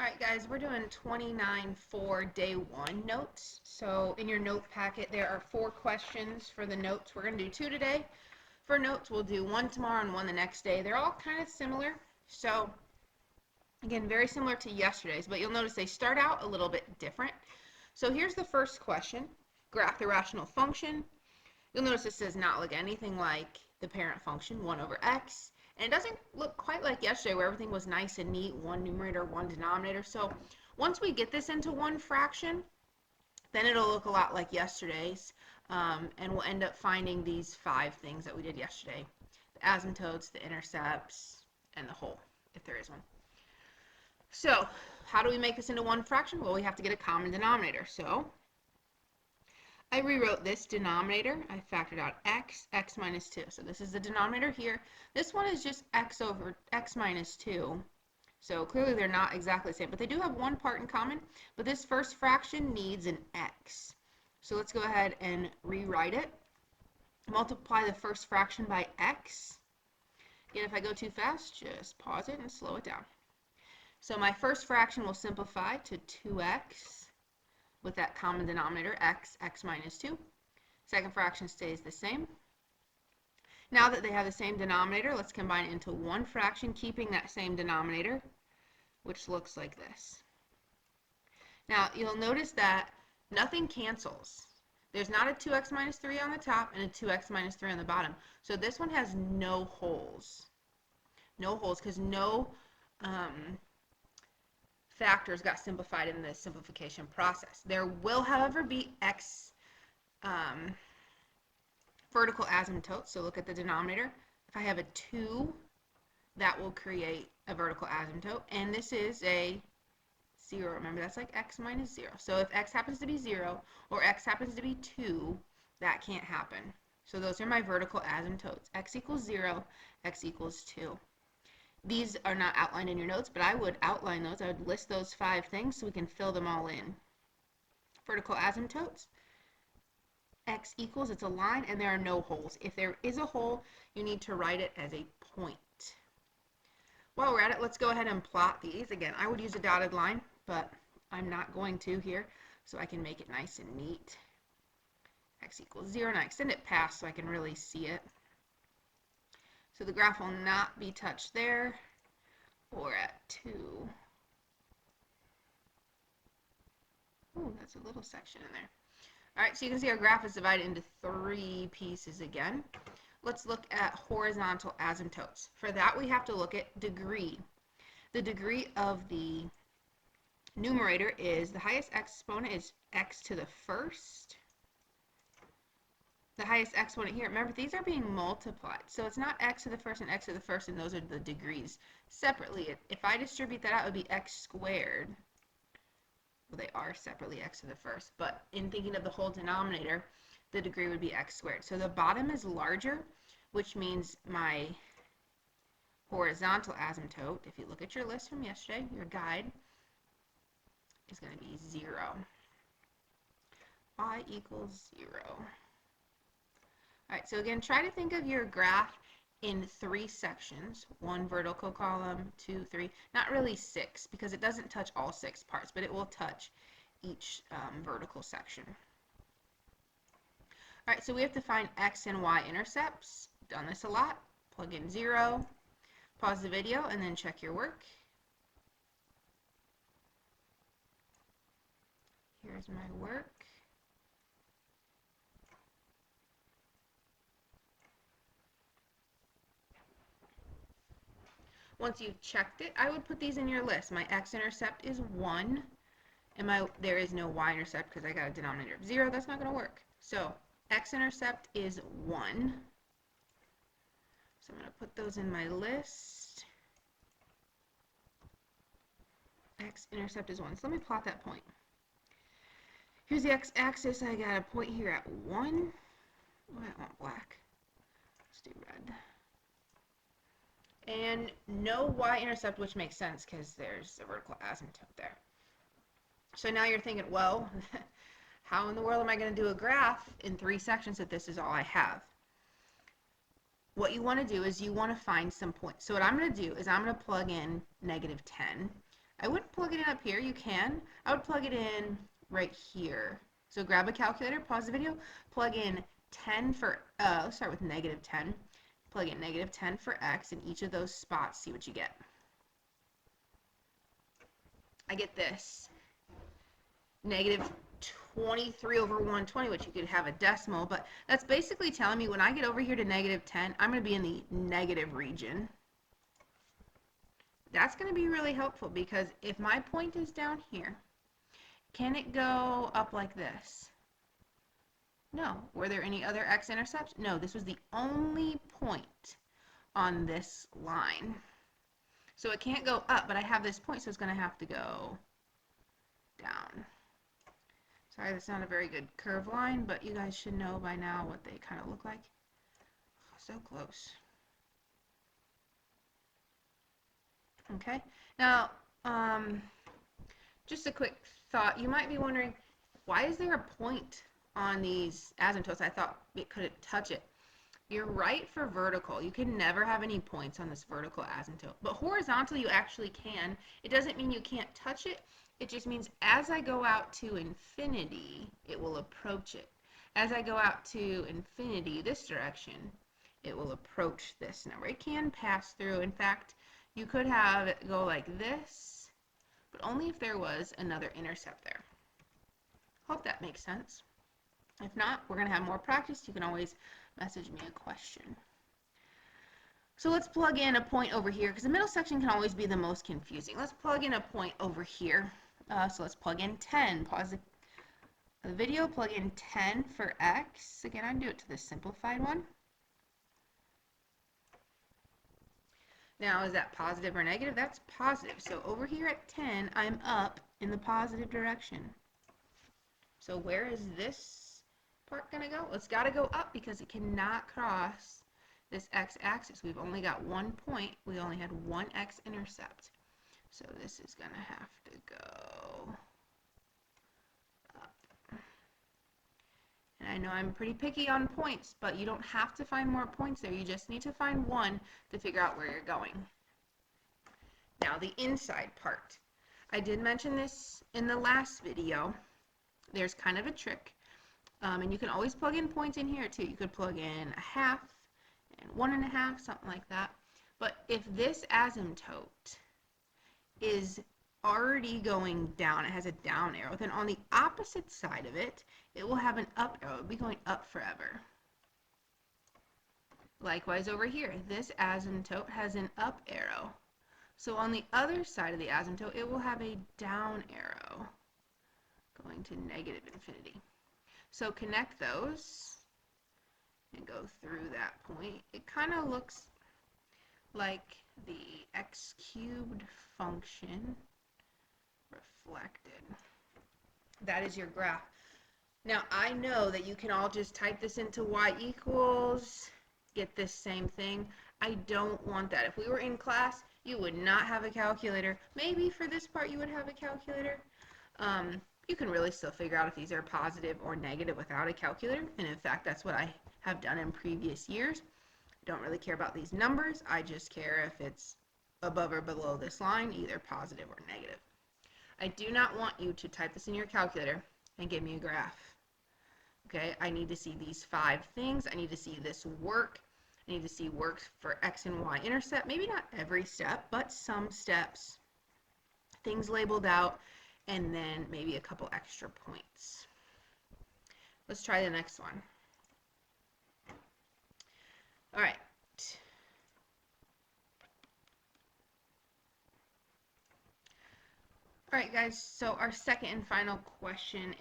Alright guys, we're doing 29 for day 1 notes. So in your note packet there are 4 questions for the notes. We're going to do 2 today. For notes we'll do 1 tomorrow and 1 the next day. They're all kind of similar. So again, very similar to yesterday's, but you'll notice they start out a little bit different. So here's the first question. Graph the rational function. You'll notice this does not look anything like the parent function, 1 over x. And it doesn't look quite like yesterday where everything was nice and neat, one numerator, one denominator. So once we get this into one fraction, then it'll look a lot like yesterday's. And we'll end up finding these 5 things that we did yesterday. The asymptotes, the intercepts, and the whole, if there is one. So how do we make this into one fraction? Well, we have to get a common denominator. So I rewrote this denominator. I factored out x minus 2. So this is the denominator here. This one is just x over x minus 2. So clearly they're not exactly the same, but they do have one part in common. But this first fraction needs an x. So let's go ahead and rewrite it. Multiply the first fraction by x. Again, if I go too fast, just pause it and slow it down. So my first fraction will simplify to 2x. With that common denominator, x minus 2. Second fraction stays the same. Now that they have the same denominator, let's combine it into one fraction, keeping that same denominator, which looks like this. Now, you'll notice that nothing cancels. There's not a 2x minus 3 on the top and a 2x minus 3 on the bottom. So this one has no holes. No holes, because no factors got simplified in the simplification process. There will, however, be x vertical asymptotes. So look at the denominator. If I have a 2, that will create a vertical asymptote. And this is a 0. Remember, that's like x minus 0. So if x happens to be 0 or x happens to be 2, that can't happen. So those are my vertical asymptotes. X equals 0, x equals 2. These are not outlined in your notes, but I would outline those. I would list those 5 things so we can fill them all in. Vertical asymptotes. X equals, it's a line, and there are no holes. If there is a hole, you need to write it as a point. While we're at it, let's go ahead and plot these. Again, I would use a dotted line, but I'm not going to here, so I can make it nice and neat. X equals 0, and I extend it past so I can really see it. So the graph will not be touched there or at 2. Ooh, that's a little section in there. All right, so you can see our graph is divided into 3 pieces again. Let's look at horizontal asymptotes. For that, we have to look at degree. The degree of the numerator is the highest exponent is x to the first. The highest exponent here, remember, these are being multiplied. So it's not x to the first and x to the first, and those are the degrees. Separately, if I distribute that out, it would be x squared. Well, they are separately x to the first, but in thinking of the whole denominator, the degree would be x squared. So the bottom is larger, which means my horizontal asymptote, if you look at your list from yesterday, your guide, is going to be 0. Y equals 0. Alright, so again, try to think of your graph in 3 sections. 1 vertical column, 2, 3, not really 6, because it doesn't touch all 6 parts, but it will touch each vertical section. Alright, so we have to find x and y intercepts. Done this a lot. Plug in 0, pause the video, and then check your work. Here's my work. Once you've checked it, I would put these in your list. My x-intercept is 1, and there is no y-intercept because I got a denominator of 0. That's not going to work. So x-intercept is 1. So I'm going to put those in my list. X-intercept is 1. So let me plot that point. Here's the x-axis. I got a point here at 1. Oh, I want black. Let's do red. And no y-intercept, which makes sense because there's a vertical asymptote there. So now you're thinking, well, how in the world am I going to do a graph in 3 sections if this is all I have? What you want to do is you want to find some points. So what I'm going to do is I'm going to plug in -10. I wouldn't plug it in up here. You can. I would plug it in right here. So grab a calculator, pause the video, plug in 10 for, let's start with negative 10. Plug in negative 10 for x in each of those spots, see what you get. I get this. Negative 23 over 120, which you could have a decimal, but that's basically telling me when I get over here to negative 10, I'm going to be in the negative region. That's going to be really helpful because if my point is down here, can it go up like this? No. Were there any other x-intercepts? No, this was the only point on this line. So it can't go up, but I have this point, so it's going to have to go down. Sorry, that's not a very good curved line, but you guys should know by now what they kind of look like. Oh, so close. Okay, now, just a quick thought. You might be wondering, why is there a point on these asymptotes? I thought it couldn't touch it. You're right for vertical. You can never have any points on this vertical asymptote. But horizontal, you actually can. It doesn't mean you can't touch it. It just means as I go out to infinity, it will approach it. As I go out to infinity, this direction, it will approach this number. It can pass through. In fact, you could have it go like this, but only if there was another intercept there. Hope that makes sense. If not, we're going to have more practice. You can always message me a question. So let's plug in a point over here, because the middle section can always be the most confusing. Let's plug in a point over here. So let's plug in 10. Pause the video, plug in 10 for x. Again, I'd do it to the simplified one. Now, is that positive or negative? That's positive. So over here at 10, I'm up in the positive direction. So where is this part going to go? Well, it's got to go up because it cannot cross this x-axis. We've only got one point. We only had one x-intercept. So this is going to have to go up. And I know I'm pretty picky on points, but you don't have to find more points there. You just need to find one to figure out where you're going. Now the inside part. I did mention this in the last video. There's kind of a trick. And you can always plug in points in here too. You could plug in a half and 1.5, something like that. But if this asymptote is already going down, it has a down arrow, then on the opposite side of it, it will have an up arrow. It will be going up forever. Likewise over here, this asymptote has an up arrow. So on the other side of the asymptote, it will have a down arrow going to negative infinity. So connect those and go through that point. It kind of looks like the x cubed function reflected. That is your graph. Now I know that you can all just type this into y equals, get this same thing. I don't want that. If we were in class, you would not have a calculator. Maybe for this part you would have a calculator. You can really still figure out if these are positive or negative without a calculator. And in fact, that's what I have done in previous years. I don't really care about these numbers. I just care if it's above or below this line, either positive or negative. I do not want you to type this in your calculator and give me a graph. Okay, I need to see these 5 things. I need to see this work. I need to see work for x and y intercept. Maybe not every step, but some steps. Things labeled out, and then maybe a couple extra points. Let's try the next one. All right. All right, guys, so our second and final question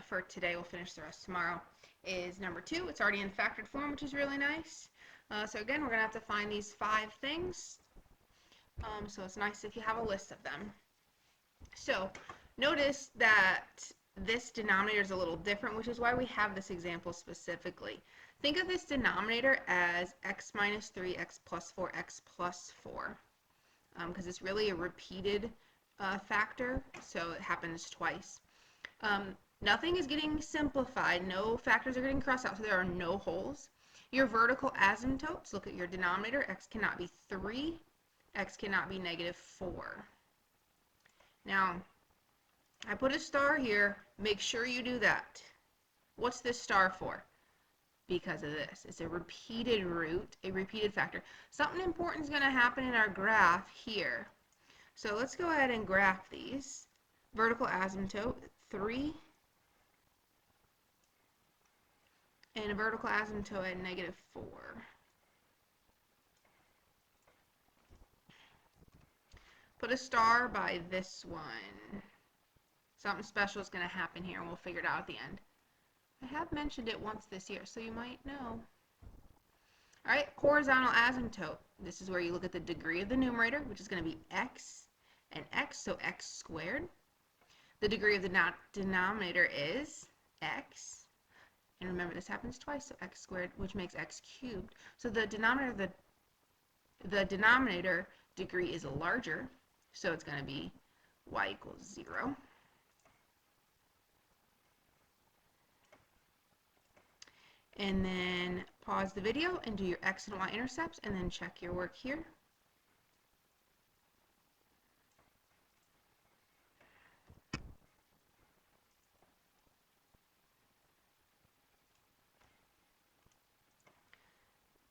for today, we'll finish the rest tomorrow, is number 2. It's already in factored form, which is really nice. So again, we're going to have to find these 5 things. So it's nice if you have a list of them. So notice that this denominator is a little different, which is why we have this example specifically. Think of this denominator as x minus 3, x plus 4, x plus 4, because it's really a repeated factor, so it happens twice. Nothing is getting simplified. No factors are getting crossed out, so there are no holes. Your vertical asymptotes, look at your denominator. X cannot be 3. X cannot be negative 4. Now, I put a star here. Make sure you do that. What's this star for? Because of this. It's a repeated root, a repeated factor. Something important is going to happen in our graph here. So let's go ahead and graph these. Vertical asymptote, 3. And a vertical asymptote at -4. Put a star by this one. Something special is going to happen here, and we'll figure it out at the end. I have mentioned it once this year, so you might know. Alright, horizontal asymptote. This is where you look at the degree of the numerator, which is going to be x and x, so x squared. The degree of the denominator is x. And remember, this happens twice, so x squared, which makes x cubed. So the denominator degree is larger, so it's going to be y equals 0. And then pause the video and do your x and y intercepts, and then check your work here.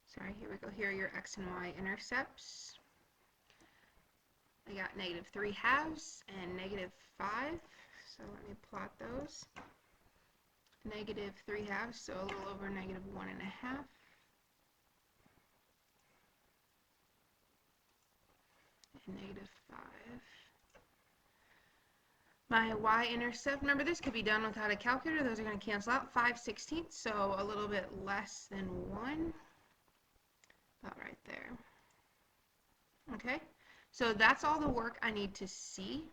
Sorry, here we go. Here are your x and y intercepts. I got -3/2 and -5. So let me plot those. -3/2, so a little over -1.5. And -5. My y-intercept, remember this could be done without a calculator. Those are going to cancel out. 5/16, so a little bit less than 1. About right there. Okay, so that's all the work I need to see.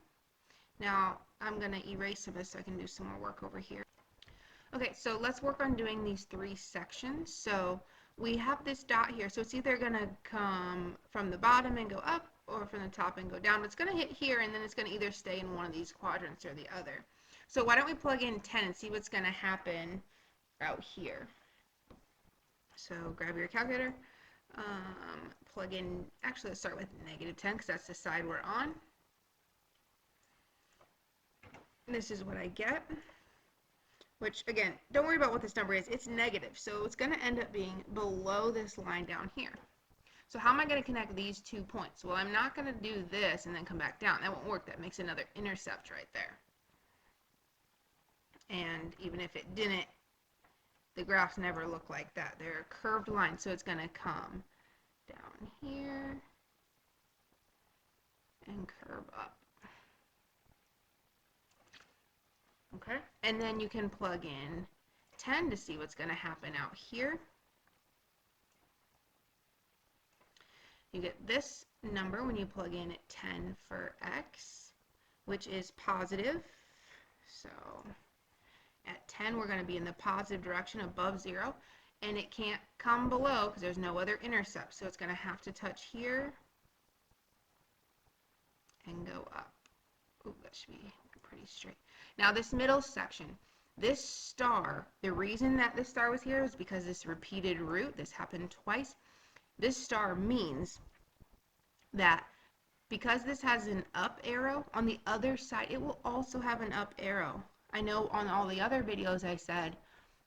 Now I'm going to erase some of this so I can do some more work over here. Okay, so let's work on doing these 3 sections. So we have this dot here, so it's either going to come from the bottom and go up, or from the top and go down. But it's going to hit here, and then it's going to either stay in one of these quadrants or the other. So why don't we plug in 10 and see what's going to happen out here. So grab your calculator. Plug in, actually let's start with -10 because that's the side we're on. This is what I get, which again, don't worry about what this number is, it's negative, so it's going to end up being below this line down here. So how am I going to connect these 2 points? Well, I'm not going to do this and then come back down. That won't work. That makes another intercept right there. And even if it didn't, the graphs never look like that. They're a curved line, so it's going to come down here and curve up. Okay, and then you can plug in 10 to see what's going to happen out here. You get this number when you plug in 10 for x, which is positive. So at 10, we're going to be in the positive direction above 0. And it can't come below because there's no other intercept. So it's going to have to touch here and go up. Ooh, that should be pretty straight. Now this middle section, this star, the reason that this star was here is because this repeated root, this happened twice. This star means that because this has an up arrow, on the other side it will also have an up arrow. I know on all the other videos I said,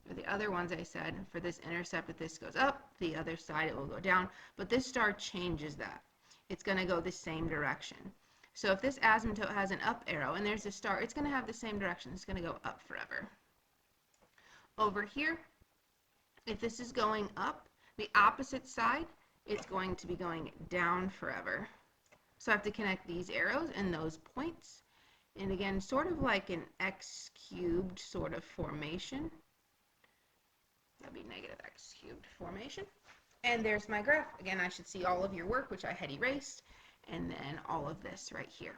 or the other ones I said, for this intercept, if this goes up, the other side it will go down, but this star changes that. It's going to go the same direction. So if this asymptote has an up arrow and there's a star, it's going to have the same direction. It's going to go up forever. Over here, if this is going up, the opposite side, it's going to be going down forever. So I have to connect these arrows and those points. And again, sort of like an x cubed sort of formation. That'd be -x cubed formation. And there's my graph. Again, I should see all of your work, which I had erased, and then all of this right here.